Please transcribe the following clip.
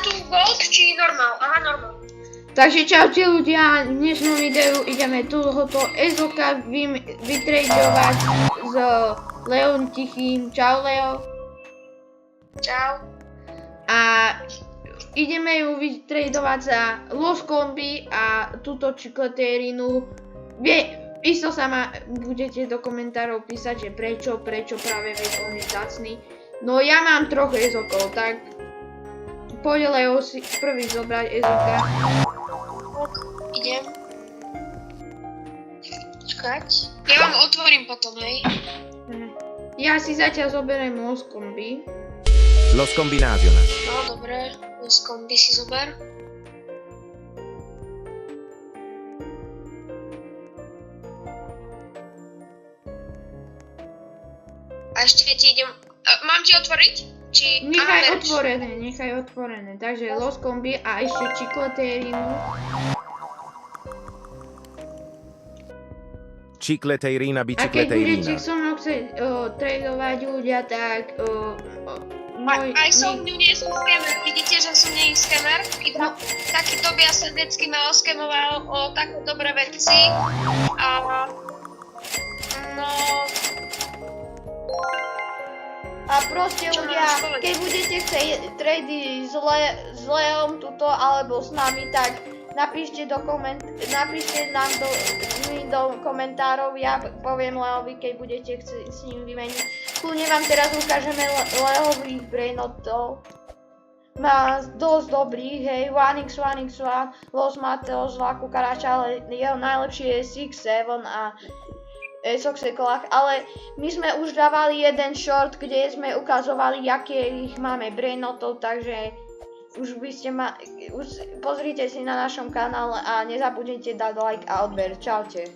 tu gold či normál? Aha, normál. Takže čaute ľudia, v dnešnom videu ideme tohoto Ezoka vytradovať s Leom Tichým. Čau Leo. Čau. A ideme ju vytradovať za Los Combi a túto čikletérinu. Isto sa ma budete do komentárov písať, že prečo práve on je vzácny. No ja mám troch Ezokov, tak poď Leo si prvý zobrať Ezoka. Idem. Čakať. Ja vám otvorím potom, hej. Ja si zatiaľ zoberiem Los Combi. Los Combinaciones. No, dobre. Los Combi si zober. A ešte ti idem... mám ti otvoriť? Či... Nechaj otvorené. Takže Los Combi a ešte čikletérinu. Cicleteirina, A keď budete bicicleteirina. so mnou chcieť tradovať ľudia, tak... Aj som ňu nie som skamer. Vidíte, že som nie skamer? Iba takýto by ja srdecky ma oskemoval o také dobré veci. A... no... A proste Čo ľudia, máš povedať? keď budete chcieť trady s Leom tuto alebo s nami, tak napíšte nám do komentárov, ja poviem Leovi, keď budete chcieť s ním vymeniť. Kľudne vám teraz ukážeme Leových brainotov. Má dosť dobrých, hej, 1x1, Los Mateos, Vaku Karača, ale jeho najlepšie je 6-7 a Soxekolách, ale my sme už dávali jeden short, kde sme ukazovali, aké ich máme brainotov, takže už by ste pozrite si na našom kanále a nezabudnite dať like a odber. Čaute.